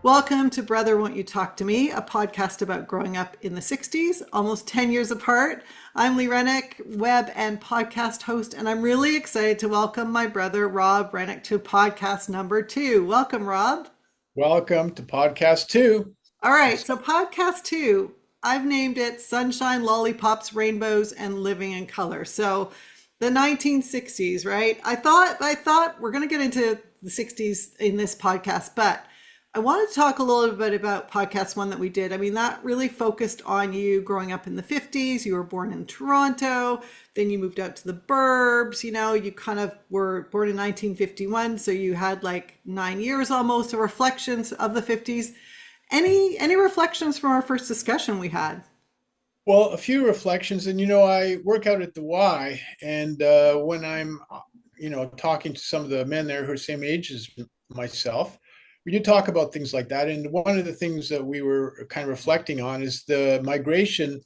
Welcome to Brother Won't You Talk to Me, a podcast about growing up in the 60s, almost 10 years apart. I'm Lee Rennick, web and podcast host, and I'm really excited to welcome my brother Rob Rennick to podcast number 2. Welcome, Rob. Welcome to podcast two. All right, It's, so podcast 2, I've named it Sunshine, Lollipops, Rainbows, and Living in Color. So the 1960s, right? I thought we're going to get into the 60s in this podcast, but I wanted to talk a little bit about podcast one that we did. I mean, that really focused on you growing up in the 50s. You were born in Toronto, then you moved out to the burbs. You kind of were born in 1951, so you had like 9 years almost of reflections of the 50s. Any reflections from our first discussion we had? well, a few reflections, and I work out at the Y, and when I'm, talking to some of the men there who are the same age as myself, we do talk about things like that. And one of the things that we were kind of reflecting on is the migration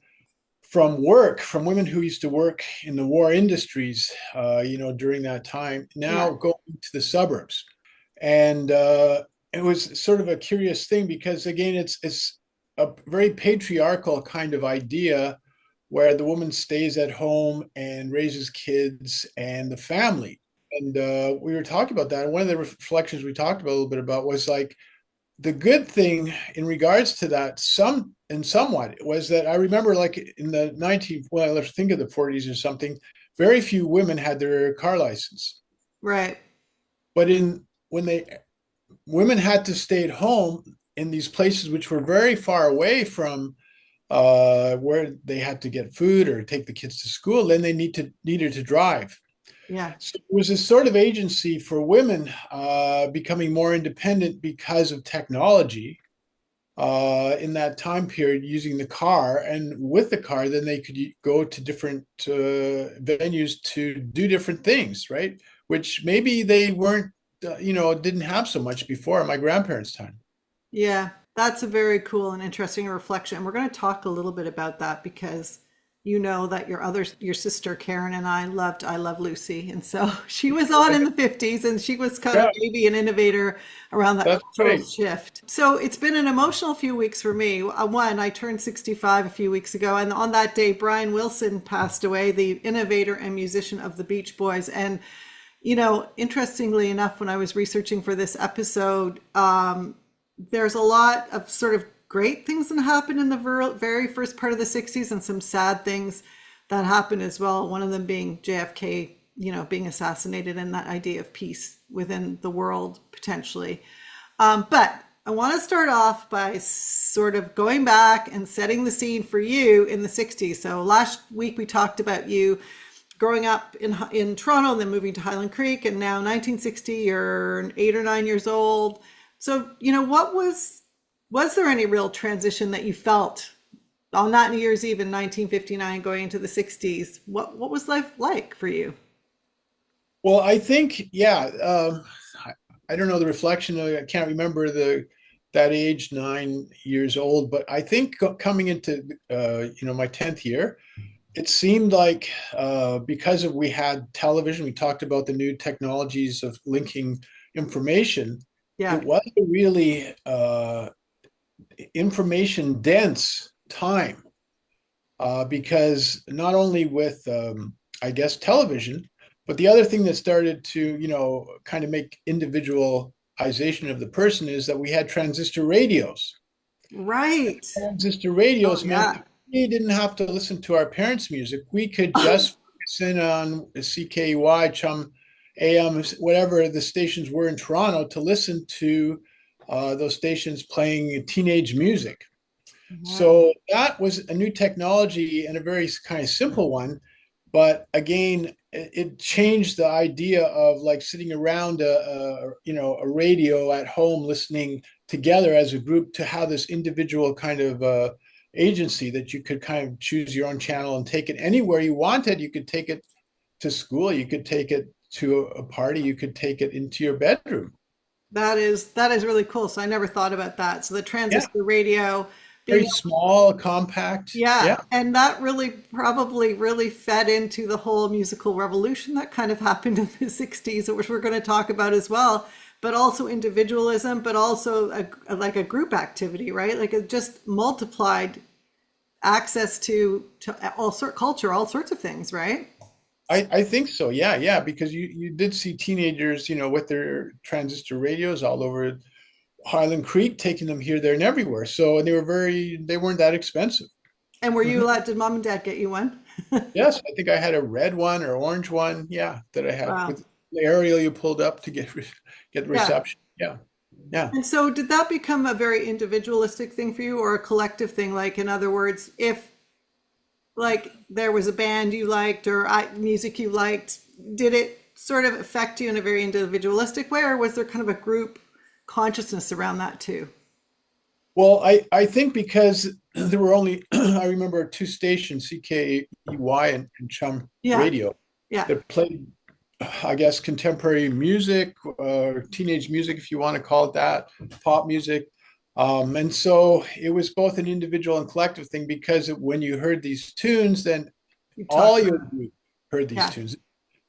from women who used to work in the war industries, during that time, now Yeah. going to the suburbs. And it was sort of a curious thing because, again, it's a very patriarchal kind of idea where the woman stays at home and raises kids and the family. And we were talking about that. And one of the reflections we talked about a little bit about was like the good thing in regards to that, somewhat, was that I remember, like, in the 19, well, let's think of the 40s or something, very few women had their car license. Right. But in when they women had to stay at home in these places which were very far away from where they had to get food or take the kids to school, then they needed to drive. Yeah. So there was this sort of agency for women becoming more independent because of technology in that time period, using the car. And with the car, then they could go to different venues to do different things, right? Which maybe they weren't, didn't have so much before my grandparents' time. Yeah, that's a very cool and interesting reflection. We're going to talk a little bit about that because you know that your sister Karen and I loved I Love Lucy. And so she was on in the 50s and she was kind of Yeah, maybe an innovator around that that's cultural right. shift. So it's been an emotional few weeks for me. One, I turned 65 a few weeks ago, and on that day, Brian Wilson passed away, the innovator and musician of the Beach Boys. And interestingly enough, when I was researching for this episode, there's a lot of sort of great things that happened in the very first part of the 60s and some sad things that happened as well. One of them being JFK, being assassinated, and that idea of peace within the world potentially. But I want to start off by sort of going back and setting the scene for you in the 60s. So last week we talked about you growing up in Toronto and then moving to Highland Creek, and now 1960, you're 8 or 9 years old. So, was there any real transition that you felt on that New Year's Eve in 1959 going into the 60s? What was life like for you? Well, I think, yeah. I don't know the reflection. I can't remember that age, 9 years old. But I think coming into my 10th year, it seemed like because we had television, we talked about the new technologies of linking information. It Yeah. was a really information dense time because not only with I guess television, but the other thing that started to kind of make individualization of the person is that we had transistor radios. Right. Transistor Oh, radios meant yeah. that we didn't have to listen to our parents' music. We could just focus in on CKY, Chum AM, whatever the stations were in Toronto, to listen to those stations playing teenage music. Yeah. So that was a new technology and a very kind of simple one. But again, it changed the idea of like sitting around a radio at home listening together as a group to have this individual kind of agency that you could kind of choose your own channel and take it anywhere you wanted. You could take it to school, you could take it to a party, you could take it into your bedroom. That is really cool. So I never thought about that. So the Yeah, transistor radio very being small, compact. Yeah, Yeah. and that really probably really fed into the whole musical revolution that kind of happened in the 60s, which we're going to talk about as well. but also individualism, but also like a group activity, right? Like it just multiplied access to all sort culture, all sorts of things, right? I think so. Yeah, yeah, because you did see teenagers, with their transistor radios all over Highland Creek, taking them here, there, and everywhere. So, and they weren't that expensive. And were you Mhm. allowed, did mom and dad get you one? Yes, I think I had a red one or orange one. Yeah, that I had Wow. with the aerial you pulled up to get Yeah. reception. Yeah, yeah. And so did that become a very individualistic thing for you or a collective thing? Like, in other words, if like there was a band you liked or music you liked, did it sort of affect you in a very individualistic way, or was there kind of a group consciousness around that too? Well, I think because there were only I remember two stations, CKEY and Chum Yeah, Radio, yeah, that played, I guess, contemporary music, teenage music, if you want to call it that, pop music. And so it was both an individual and collective thing because when you heard these tunes, then you all talked your about it. group heard these Yeah, tunes.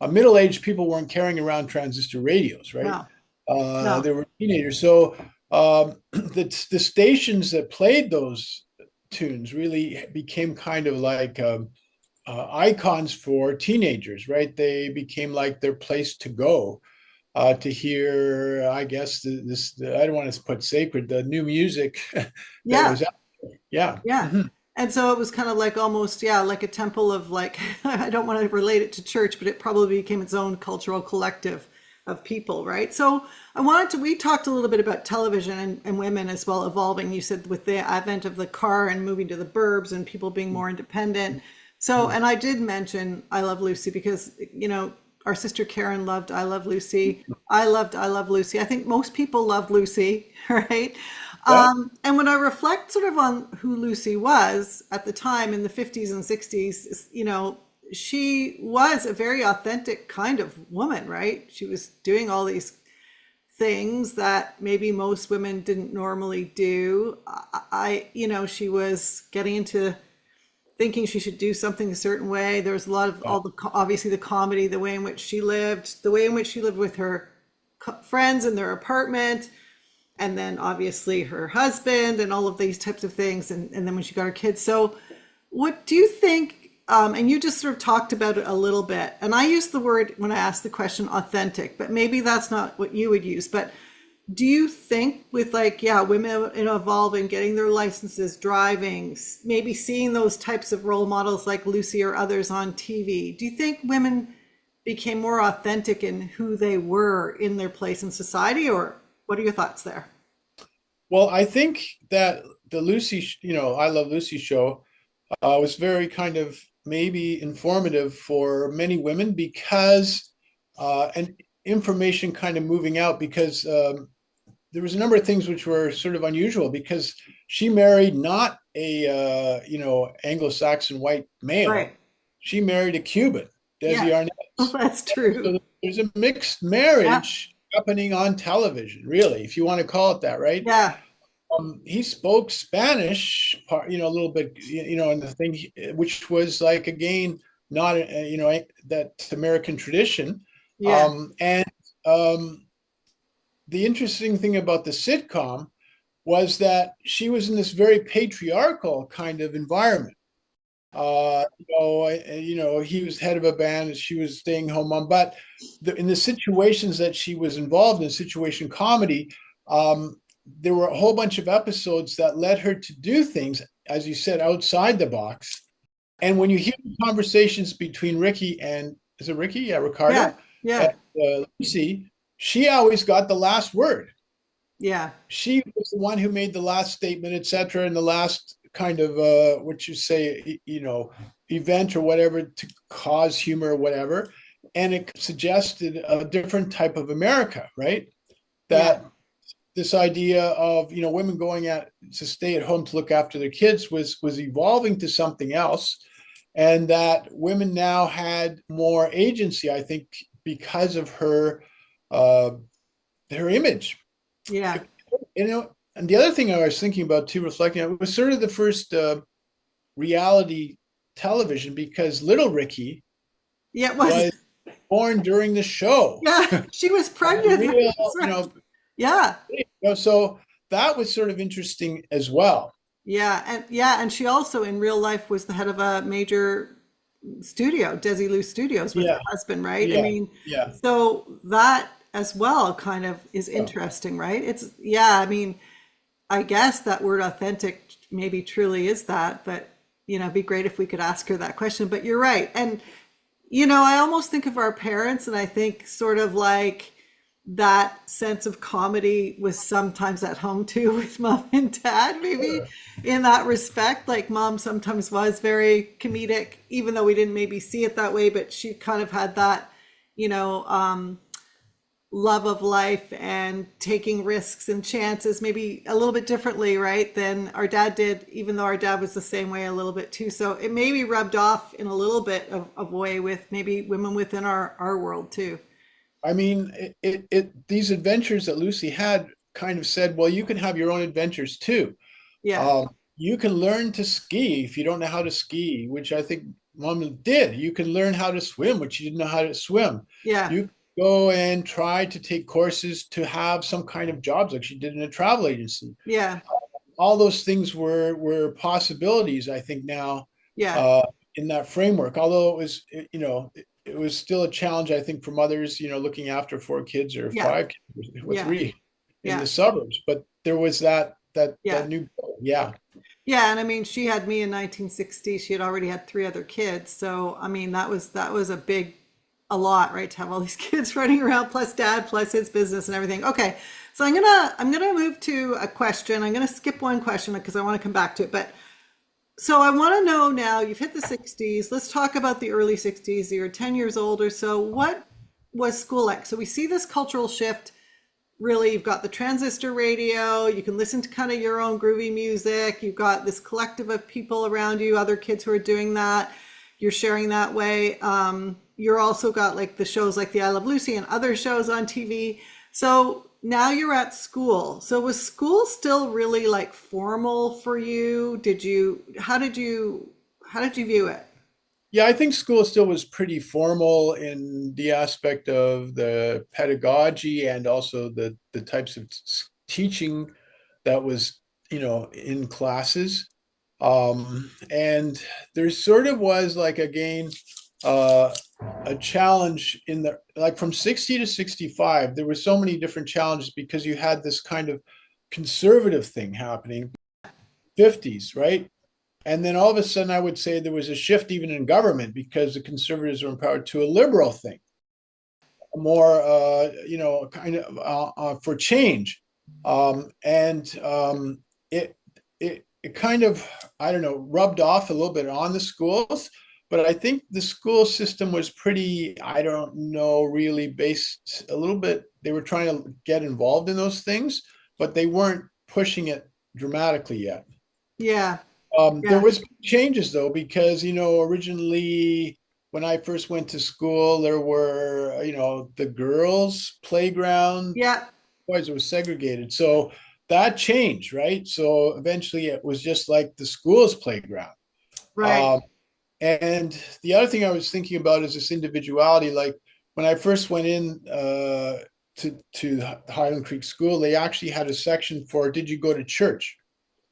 Middle-aged people weren't carrying around transistor radios, right? no, no, They were teenagers. So the stations that played those tunes really became kind of like icons for teenagers, right? They became like their place to go to hear, I guess, I don't want to put sacred, the new music that yeah, was out there. Yeah. yeah. Mhm. And so it was kind of like almost, yeah, like a temple of like, I don't want to relate it to church, but it probably became its own cultural collective of people, right? So we talked a little bit about television and women as well evolving. You said with the advent of the car and moving to the burbs and people being more independent. So, and I did mention I Love Lucy because, our sister Karen loved I Love Lucy. I loved I Love Lucy. I think most people love Lucy, right? Yeah. And when I reflect sort of on who Lucy was at the time in the 50s and 60s, she was a very authentic kind of woman, right? She was doing all these things that maybe most women didn't normally do. She was getting into thinking she should do something a certain way. There was a lot of Yeah. obviously the comedy, the way in which she lived, the way in which she lived with her friends in their apartment, and then obviously her husband and all of these types of things, and then when she got her kids. So what do you think, and you just sort of talked about it a little bit, and I used the word when I asked the question authentic, but maybe that's not what you would use. But do you think with like, yeah, women evolving, getting their licenses, driving, maybe seeing those types of role models like Lucy or others on TV, do you think women became more authentic in who they were in their place in society, or what are your thoughts there? Well, I think that the I Love Lucy show was very kind of maybe informative for many women because, and information kind of moving out because there was a number of things which were sort of unusual because she married not a, Anglo-Saxon white male. Right. She married a Cuban, Desi Yeah. Oh, Arnaz. that's true. So there's a mixed Yeah. marriage happening on television, really, if you want to call it that, right? Yeah. He spoke Spanish, a little bit, and the thing, which was like again not, that American tradition. Yeah. And the interesting thing about the sitcom was that she was in this very patriarchal kind of environment. He was head of a band and she was staying home mom. But in the situations that she was involved in, situation comedy, there were a whole bunch of episodes that led her to do things, as you said, outside the box. And when you hear the conversations between Ricky and, is it Ricky? Yeah, Yeah. Ricardo and Yeah. Lucy, she always got the last word. Yeah. She was the one who made the last statement, etc., and the last kind of what you say, event or whatever to cause humor or whatever. And it suggested a different type of America, right? Yeah. That this idea of women going out to stay at home to look after their kids was evolving to something else, and that women now had more agency, I think, because of uh, her image. Yeah. And the other thing I was thinking about too, reflecting on, it was sort of the first reality television because Little Ricky Yeah. It was. was born during the show. Yeah. She was pregnant. Real, That's right. Yeah. So that was sort of interesting as well. And she also in real life was the head of a major studio, Desilu Studios, with her Yeah, husband, right? I yeah, mean, yeah. so that as well kind of is Yeah. interesting, right? It's, yeah, I mean, I guess that word authentic maybe truly is that, but it'd be great if we could ask her that question. But you're right. And I almost think of our parents and I think sort of like that sense of comedy was sometimes at home too with mom and dad, maybe Sure. in that respect. Like mom sometimes was very comedic, even though we didn't maybe see it that way, but she kind of had that, you know, love of life and taking risks and chances maybe a little bit differently, right, than our dad did, even though our dad was the same way a little bit too. So it maybe rubbed off in a little bit of way with maybe women within our world too. I mean, these adventures that Lucy had kind of said, well, you can have your own adventures too. Yeah. You can learn to ski if you don't know how to ski, which I think mom did. You can learn how to swim, which you didn't know how to swim. Yeah. You can go and try to take courses to have some kind of jobs like she did in a travel agency. Yeah. All those things were possibilities, I think now, Yeah. uh, in that framework. Although it was still a challenge, I think, for mothers, looking after four kids or Yeah. five kids or Yeah. three in Yeah. the suburbs. But there was that Yeah. new goal. Yeah. Yeah, and I mean, she had me in 1960. She had already had three other kids, so I mean, that was a lot, right? To have all these kids running around, plus dad, plus his business and everything. Okay, so I'm gonna move to a question. I'm gonna skip one question because I want to come back to it. But so I want to know now. You've hit the 60s. Let's talk about the early 60s. You're 10 years old or so. What was school like? So we see this cultural shift really. You've got the transistor radio, you can listen to kind of your own groovy music, you've got this collective of people around you, other kids who are doing that, you're sharing that way. You're also got like the shows like the I Love Lucy and other shows on TV. So now you're at school, so was school still really like formal for you? How did you view it? Yeah, I think school still was pretty formal in the aspect of the pedagogy and also the types of teaching that was, in classes. And there sort of was like again uh, a challenge in the like from 60 to 65. There were so many different challenges because you had this kind of conservative thing happening, 50s, right? And then all of a sudden, I would say there was a shift even in government because the conservatives were empowered to a liberal thing, more, kind of for change. And it, it kind of, I don't know, rubbed off a little bit on the schools. But I think the school system was pretty, I don't know, really based a little bit. They were trying to get involved in those things, but they weren't pushing it dramatically yet. Yeah. There Yeah. was changes though, because originally when I first went to school, there were the girls' playground, Yeah. boys, it was segregated. So that changed, right? So eventually it was just like the school's playground. Right. Um, and the other thing I was thinking about is this individuality. Like when I first went in to Highland Creek School, they actually had a section for did you go to church?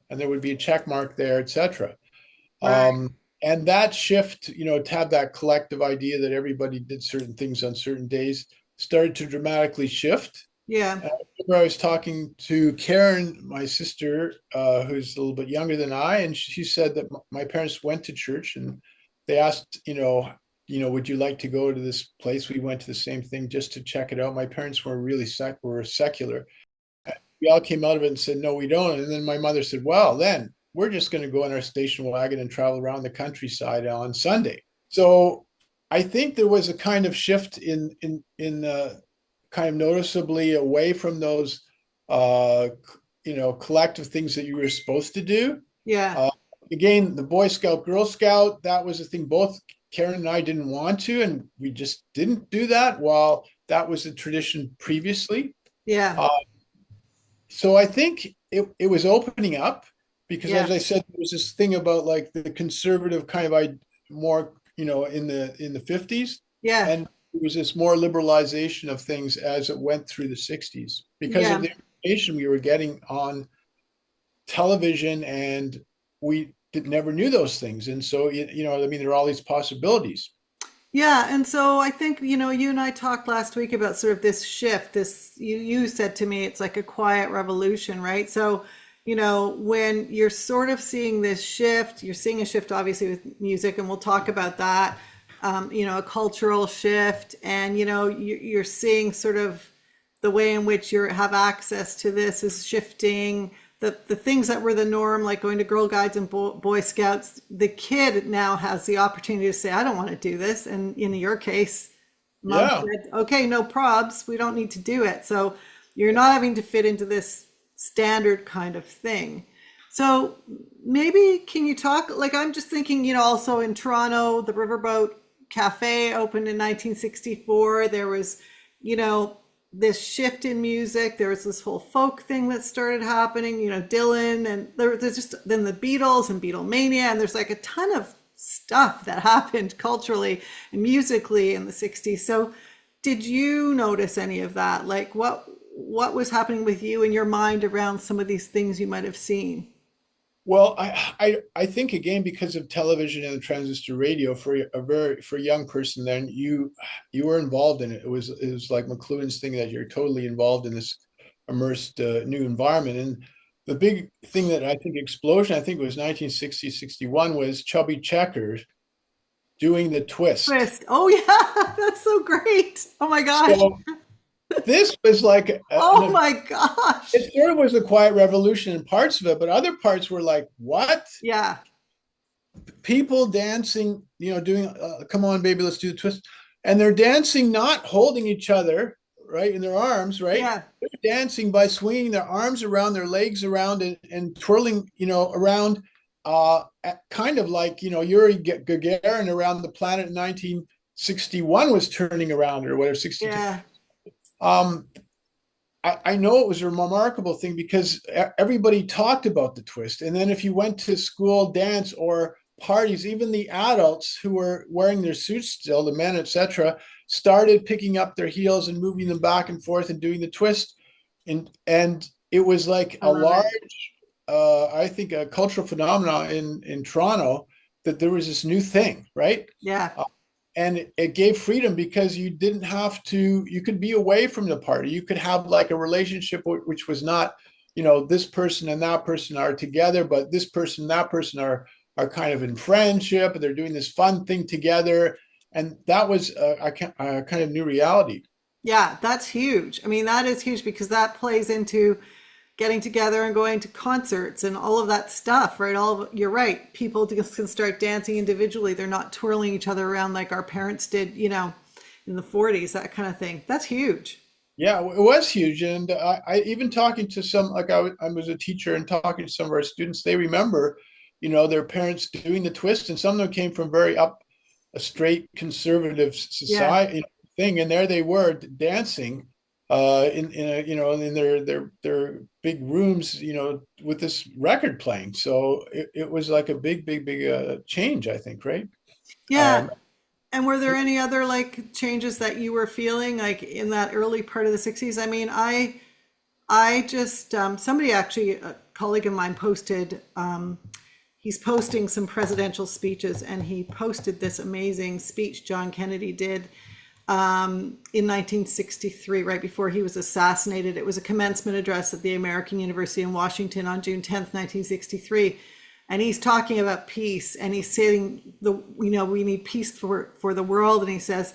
And there would be a check mark there, etc. Right. And that shift, to have that collective idea that everybody did certain things on certain days started to dramatically shift. Yeah. And I remember I was talking to Karen, my sister, who's a little bit younger than I, and she said that my parents went to church and they asked, would you like to go to this place? We went to the same thing just to check it out. My parents were really were secular. We all came out of it and said, no, we don't. And then my mother said, well, then we're just going to go in our station wagon and travel around the countryside on Sunday. So I think there was a kind of shift in kind of noticeably away from those uh, collective things that you were supposed to do. Yeah. Uh, Again, the Boy Scout, Girl Scout, that was a thing both Karen and I didn't want to, and we just didn't do that while that was a tradition previously. Yeah. Uh, so I think it was opening up because, Yeah. as I said, there was this thing about like the conservative kind of more, in the 50s, Yeah. and there was this more liberalization of things as it went through the 60s because of Yeah. the information we were getting on television, and never knew those things. And so, I mean, there are all these possibilities. Yeah, and so I think, you and I talked last week about sort of this shift. You said to me it's like a quiet revolution, right? So, when you're sort of seeing this shift, you're seeing a shift obviously with music, and we'll talk about that. A cultural shift, and you're seeing sort of the way in which you have access to this is shifting. The things that were the norm, like going to Girl Guides and Boy Scouts, the kid now has the opportunity to say, I don't want to do this. And in your case, mom Yeah. said, okay, no probs, we don't need to do it. So you're not having to fit into this standard kind of thing. So maybe can you talk, like I'm just thinking, also in Toronto, the Riverboat Cafe opened in 1964. There was, you know, this shift in music. There was this whole folk thing that started happening, Dylan, and there's just then the Beatles and Beatlemania, and there's like a ton of stuff that happened culturally and musically in the 60s. So did you notice any of that? Like what was happening with you in your mind around some of these things you might have seen? Well, I think again because of television and the transistor radio for a young person, then you were involved in it. It was like McLuhan's thing that you're totally involved in this immersed new environment. And the big thing that I think explosion, I think it was 1960, 61, was Chubby Checkers doing the twist. Twist. Oh yeah, that's so great. Oh my gosh. So this was like Oh my gosh. it sort of was a quiet revolution in parts of it, but other parts were like, what? Yeah. People dancing, doing, come on, baby, let's do the twist. And they're dancing, not holding each other, right, in their arms, right? Yeah. They're dancing by swinging their arms around, their legs around, and twirling, around, kind of like, Yuri Gagarin around the planet in 1961 was turning around or whatever, 62. Yeah. Um, I know it was a remarkable thing because everybody talked about the twist. And then if you went to school dance or parties, even the adults who were wearing their suits still, the men, etc., started picking up their heels and moving them back and forth and doing the twist. And it was like I a love it. large, I think, a cultural phenomenon in Toronto that there was this new thing, right? Yeah. And it gave freedom because you didn't have to, you could be away from the party, you could have like a relationship which was not, this person and that person are together, but this person and that person are kind of in friendship and they're doing this fun thing together. And that was a kind of new reality. Yeah, that's huge. I mean, that is huge because that plays into getting together and going to concerts and all of that stuff, right? You're right. People just can start dancing individually. They're not twirling each other around like our parents did, in the 40s, that kind of thing. That's huge. Yeah, it was huge. And I even talking to some, like I was a teacher and talking to some of our students, they remember, their parents doing the twist, and some of them came from very up a straight conservative Yeah. society thing, and there they were dancing in their big rooms, with this record playing. So it was like a big change, I think, right? Yeah. Um, And were there any other like changes that you were feeling like in that early part of the 60s? I mean, I just somebody actually a colleague of mine posted he's posting some presidential speeches, and he posted this amazing speech John Kennedy did in 1963, right before he was assassinated. It was a commencement address at the American University in Washington on June 10th, 1963. And he's talking about peace, and he's saying we need peace for the world. And he says,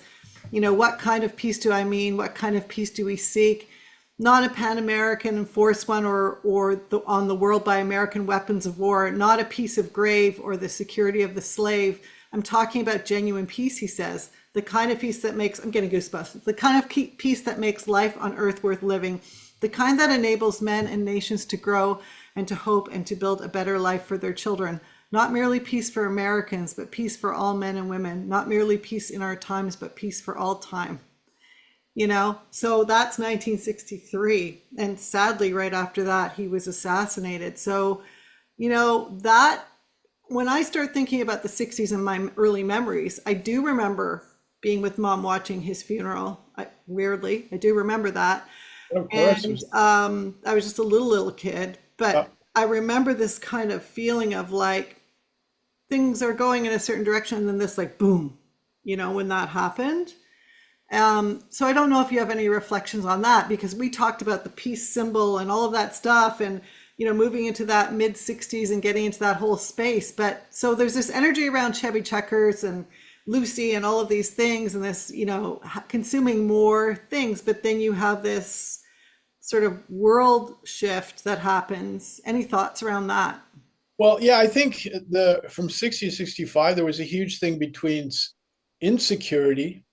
what kind of peace do I mean? What kind of peace do we seek? Not a pan-American enforced one on the world by American weapons of war, not a peace of grave or the security of the slave. I'm talking about genuine peace, he says, the kind of peace that makes, I'm getting goosebumps, the kind of peace that makes life on earth worth living, the kind that enables men and nations to grow and to hope and to build a better life for their children. Not merely peace for Americans, but peace for all men and women. Not merely peace in our times, but peace for all time. So that's 1963, and sadly right after that he was assassinated. So that when I start thinking about the 60s and my early memories, I do remember being with mom watching his funeral. Weirdly, I do remember that. Of course, it And was. I was just a little kid, but uh, I remember this kind of feeling of like things are going in a certain direction, and then this like boom, when that happened. So I don't know if you have any reflections on that because we talked about the peace symbol and all of that stuff, and moving into that mid 60s and getting into that whole space. But so there's this energy around Chevy Checkers and Lucy and all of these things, and this consuming more things. But then you have this sort of world shift that happens. Any thoughts around that? Well, yeah, I think the from 60 to 65, there was a huge thing between insecurity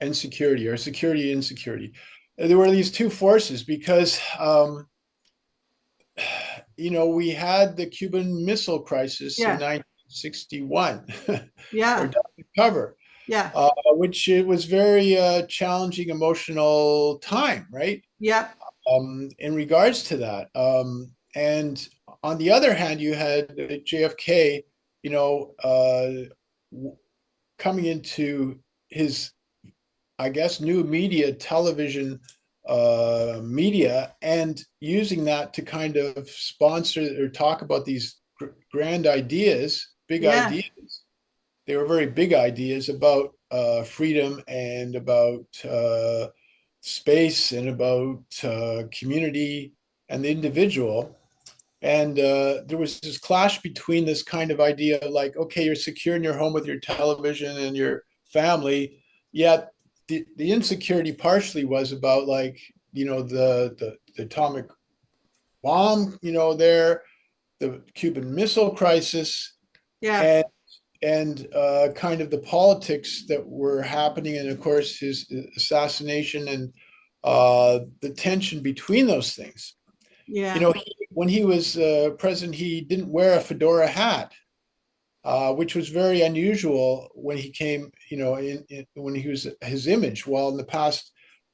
and security, or security and insecurity. There were these two forces because we had the Cuban Missile Crisis in Yeah, 1961 or yeah, Dr. Cover, yeah, which it was very challenging emotional time, right? yep, In regards to that. And on the other hand, you had JFK, you know, coming into his, I guess, new media, television media, and using that to kind of sponsor or talk about these grand ideas, big yeah, ideas. They were very big ideas about freedom and about space and about community and the individual. And there was this clash between this kind of idea of like, okay, you're secure in your home with your television and your family, yet the insecurity partially was about like, the atomic bomb, there, the Cuban Missile Crisis, yeah, and kind of the politics that were happening, and of course his assassination and the tension between those things. yeah, When he was president, he didn't wear a fedora hat, which was very unusual when he came, when he was his image. While in the past,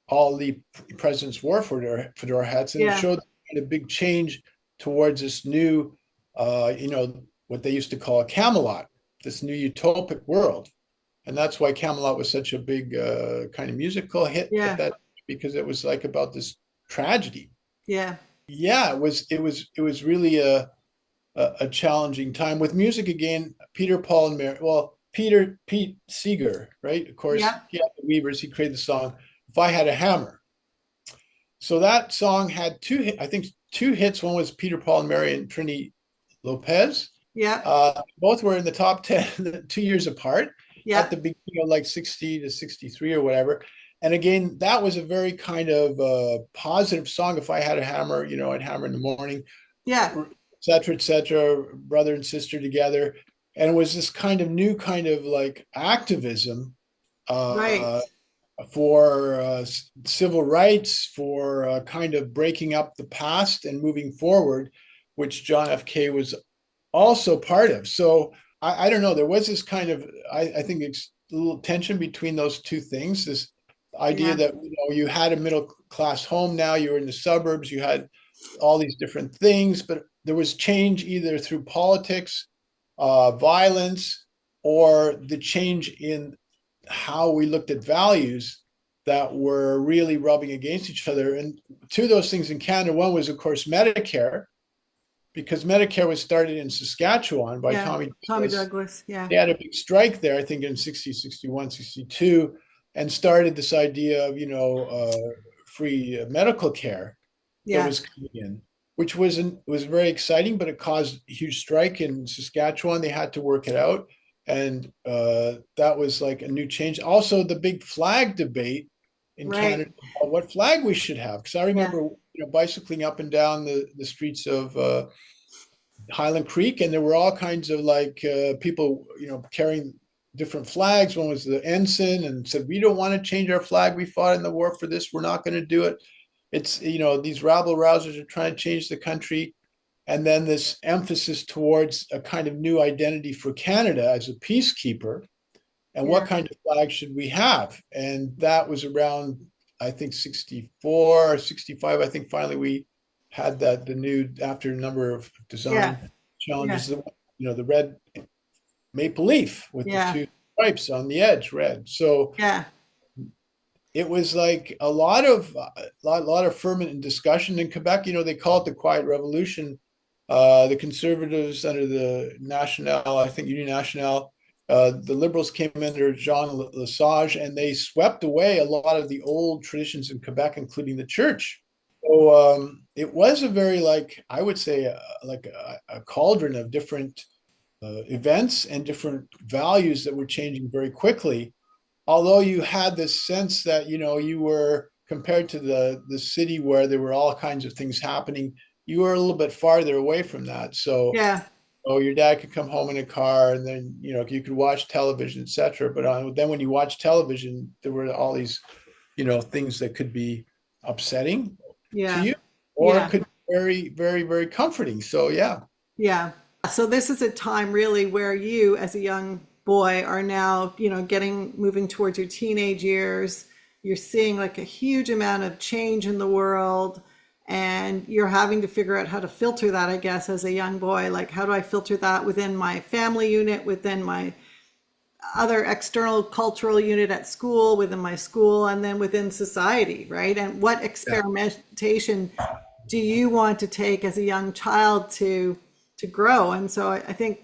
all the presidents wore fedora hats, and it yeah, showed kind of big change towards this new, what they used to call a Camelot, this new utopic world. And that's why Camelot was such a big kind of musical hit at yeah, that, because it was like about this tragedy. yeah, Yeah, it was really a challenging time with music again. Peter, Paul, and Mary. Well, Pete Seeger, right? Of course, yeah, he had the Weavers. He created the song "If I Had a Hammer." So that song had I think two hits. One was Peter, Paul, and Mary and Trini Lopez. yeah, Both were in the top 10 2 years apart at yeah, the beginning of like 60 to 63 or whatever. And again, that was a very kind of positive song. If I had a hammer, I'd hammer in the morning, yeah, et cetera, brother and sister together. And it was this kind of new kind of like activism right, uh, for civil rights, for kind of breaking up the past and moving forward, which John F. K. was also part of. So I don't know. There was this kind of, I think it's a little tension between those two things. This idea yeah, that you had a middle class home, now you were in the suburbs, you had all these different things, but there was change either through politics, violence, or the change in how we looked at values that were really rubbing against each other. And two of those things in Canada, one was, of course, Medicare, because Medicare was started in Saskatchewan by yeah. Tommy Tommy Douglas. Douglas, yeah, They had a big strike there, I think in 60, 61, 62, and started this idea of, free medical care that yeah, was coming in, which was very exciting, but it caused a huge strike in Saskatchewan. They had to work it out. And that was like a new change. Also, the big flag debate in right, Canada about what flag we should have. Because I yeah, remember, bicycling up and down the streets of Highland Creek, and there were all kinds of like people, carrying different flags. One was the ensign, and said, "We don't want to change our flag. We fought in the war for this. We're not going to do it." It's these rabble rousers are trying to change the country, and then this emphasis towards a kind of new identity for Canada as a peacekeeper, and what yeah, kind of flag should we have? And that was around, I think, 64 or 65. I think finally we had that, the new, after a number of yeah, design yeah, challenges, the red maple leaf with the yeah, two stripes on the edge, red. So Yeah. it was like a lot of ferment and discussion in Quebec. They call it the Quiet Revolution. The Conservatives under the National, I think Union Nationale, the Liberals came under Jean Lesage, and they swept away a lot of the old traditions in Quebec, including the church. So it was a very, like I would say, like a cauldron of different events and different values that were changing very quickly, although you had this sense that you were compared to the city where there were all kinds of things happening, you were a little bit farther away from that. So Yeah. your dad could come home in a car, and then you could watch television, etc. But then when you watch television, there were all these things that could be upsetting to Yeah. you, or Yeah. could be very, very, very comforting. So yeah. Yeah. So this is a time really where you, as a young boy, are now, moving towards your teenage years. You're seeing like a huge amount of change in the world, and you're having to figure out how to filter that, I guess, as a young boy. Like, how do I filter that within my family unit, within my other external cultural unit at school, within my school, and then within society, right? And what Yeah. experimentation do you want to take as a young child to grow? And so I think,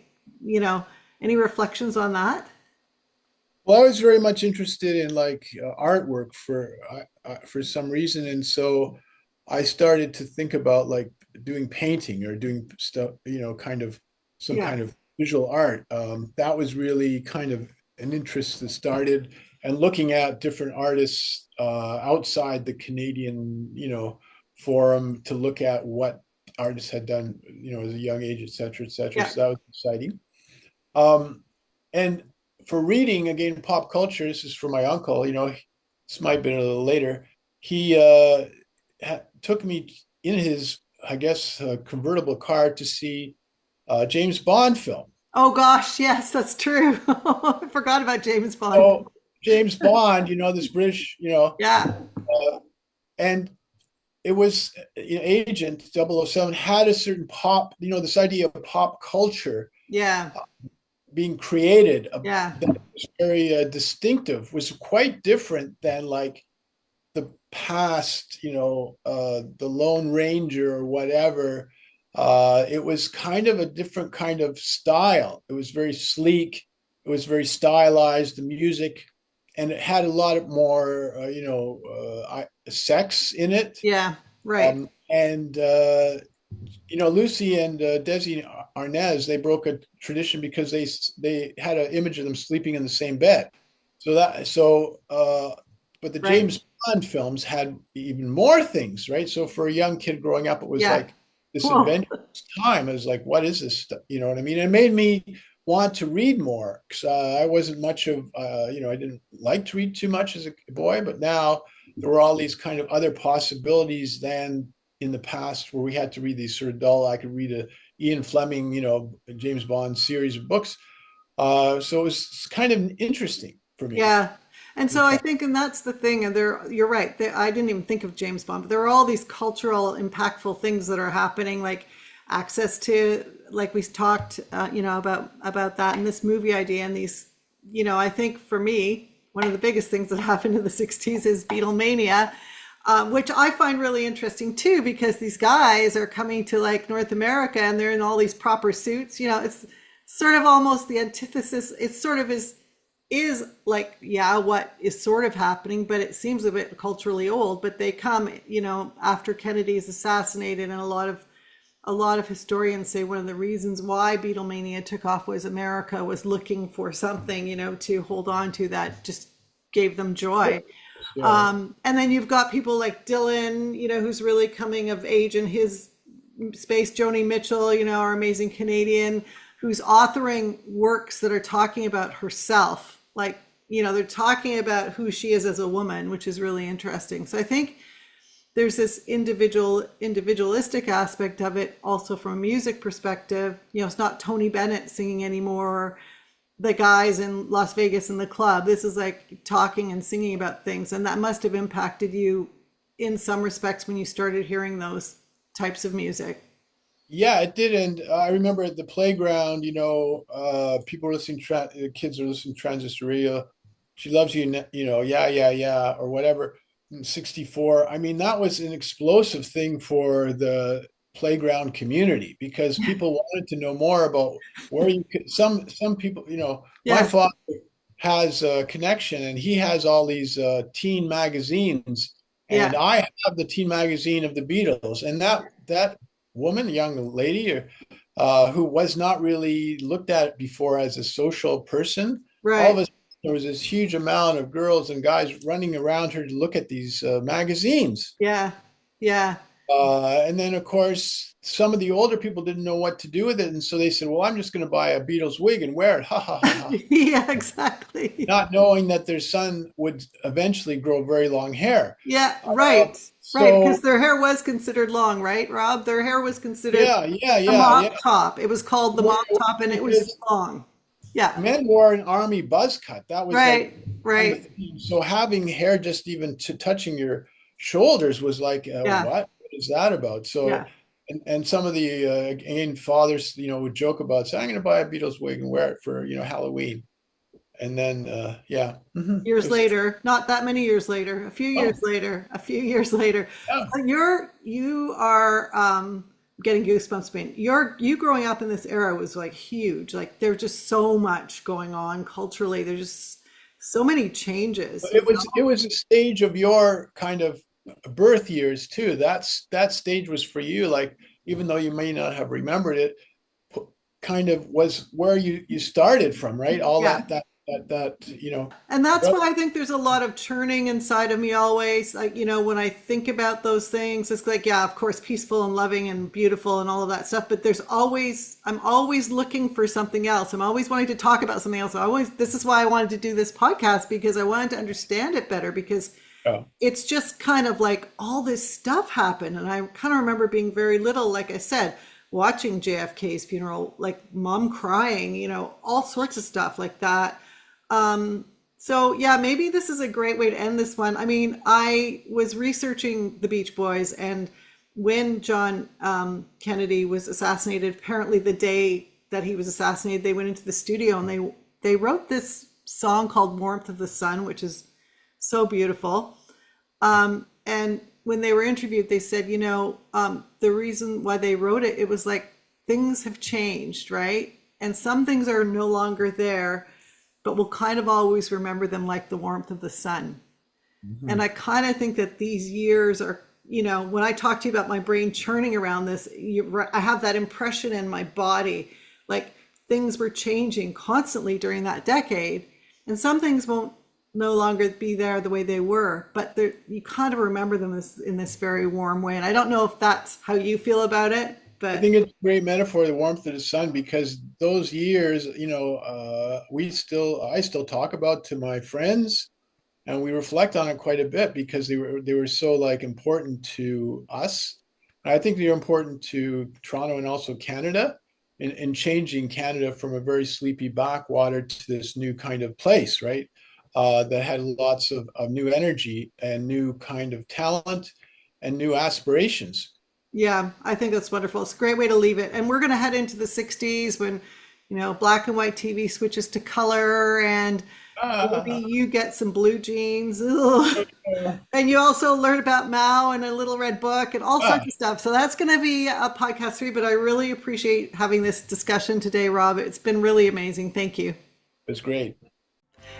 any reflections on that? Well, I was very much interested in like artwork for some reason, and so I started to think about like doing painting or doing stuff, kind of some Yeah, kind of visual art. That was really kind of an interest that started, and looking at different artists outside the Canadian, forum, to look at what artists had done, as a young age, et cetera, et cetera. yeah. So that was exciting. Um, and for reading, again, pop culture, this is for my uncle, this might have been a little later. He took me in his, I guess, convertible car to see James Bond film. Oh gosh, yes, that's true. I forgot about James Bond. So James Bond, this British, Yeah, and it was, Agent 007 had a certain pop, this idea of pop culture yeah, being created, yeah, that was very distinctive, was quite different than like the past, the Lone Ranger or whatever. It was kind of a different kind of style. It was very sleek. It was very stylized, the music, and it had a lot more, sex in it. yeah, right. And Lucy and Desi Arnaz, they broke a tradition because they had an image of them sleeping in the same bed. But the Right. James Bond films had even more things, right? So for a young kid growing up, it was Yeah. like this Whoa. adventurous time. It was like, what is this stuff? You know what I mean? It made me want to read more, because I wasn't much of, I didn't like to read too much as a boy, but now there were all these kind of other possibilities than in the past, where we had to read these sort of dull. I could read a Ian Fleming, James Bond series of books. So it was kind of interesting for me. Yeah. And so I think, and that's the thing, and you're right. I didn't even think of James Bond, but there are all these cultural, impactful things that are happening, like access to, like we talked, about that and this movie idea, and these, I think for me, one of the biggest things that happened in the '60s is Beatlemania, which I find really interesting too, because these guys are coming to like North America and they're in all these proper suits. It's sort of almost the antithesis. It sort of is like, yeah, what is sort of happening, but it seems a bit culturally old. But they come, after Kennedy is assassinated, and a lot of historians say one of the reasons why Beatlemania took off was America was looking for something, to hold on to that just gave them joy. Sure. And then you've got people like Dylan, who's really coming of age in his space. Joni Mitchell, our amazing Canadian, who's authoring works that are talking about herself. Like, they're talking about who she is as a woman, which is really interesting. So I think there's this individualistic aspect of it also from a music perspective. It's not Tony Bennett singing anymore, or the guys in Las Vegas in the club. This is like talking and singing about things. And that must have impacted you in some respects when you started hearing those types of music. Yeah, it didn't. I remember at the playground, people were listening, kids are listening to Transistor Radio. She loves you, yeah, yeah, yeah, or whatever. And 64. I mean, that was an explosive thing for the playground community because people wanted to know more about where you could, some people, my Yes. father has a connection and he has all these teen magazines, and Yeah. I have the teen magazine of the Beatles, and that woman, young lady, who was not really looked at before as a social person, all of Right. a sudden there was this huge amount of girls and guys running around her to look at these magazines. Yeah. Yeah. And then, of course, some of the older people didn't know what to do with it. And so they said, well, I'm just going to buy a Beatles wig and wear it. Ha ha ha ha. Yeah, exactly. Not knowing that their son would eventually grow very long hair. Yeah, Uh, right. Right, because so, their hair was considered long, right, Rob? Their hair was considered yeah, yeah, the yeah, yeah. mop top. It was called the mop top and it was Because long. Yeah. men wore an army buzz cut. That was like Right. on the Right. theme. So having hair just even to touching your shoulders was like, Yeah. what is that about? So, Yeah. and some of the again fathers, would joke about saying, I'm going to buy a Beatles wig and wear it for Halloween, and then yeah, Years later, not that many years later, oh a few years later. yeah. So you are getting goosebumps, man. You growing up in this era was like huge. Like there's just so much going on culturally. There's just so many changes, you It was a stage of your kind of birth years too. That stage was for you, like even though you may not have remembered it, kind of was where you started from, right? All yeah. that. And that's why I think there's a lot of churning inside of me always. Like, when I think about those things, it's like, yeah, of course, peaceful and loving and beautiful and all of that stuff. But I'm always looking for something else. I'm always wanting to talk about something else. This is why I wanted to do this podcast because I wanted to understand it better because Yeah. it's just kind of like all this stuff happened. And I kind of remember being very little, like I said, watching JFK's funeral, like mom crying, all sorts of stuff like that. So yeah, maybe this is a great way to end this one. I mean, I was researching the Beach Boys, and when John Kennedy was assassinated, apparently the day that he was assassinated, they went into the studio and they wrote this song called "Warmth of the Sun," which is so beautiful. And when they were interviewed, they said, the reason why they wrote it, it was like things have changed, right? And some things are no longer there, but we'll kind of always remember them like the warmth of the sun. And Mhm. I kind of think that these years are, when I talk to you about my brain churning around this, I have that impression in my body, like things were changing constantly during that decade. And some things won't no longer be there the way they were, but you kind of remember them in this very warm way. And I don't know if that's how you feel about it, I but think it's a great metaphor, the warmth of the sun, because those years, I still talk about to my friends, and we reflect on it quite a bit because they were so like important to us. And I think they're important to Toronto and also Canada in changing Canada from a very sleepy backwater to this new kind of place, right? That had lots of new energy and new kind of talent and new aspirations. yeah, I think that's wonderful. It's a great way to leave it. And we're going to head into the 60s when, black and white TV switches to color and maybe Ah, you get some blue jeans. Ugh. And you also learn about Mao and a little red book and all sorts ah, of stuff. So that's going to be a podcast 3, but I really appreciate having this discussion today, Rob. It's been really amazing. Thank you. it's great.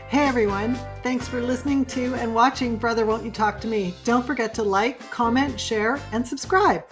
Hey everyone, thanks for listening to and watching Brother Won't You Talk to Me. Don't forget to like, comment, share, and subscribe.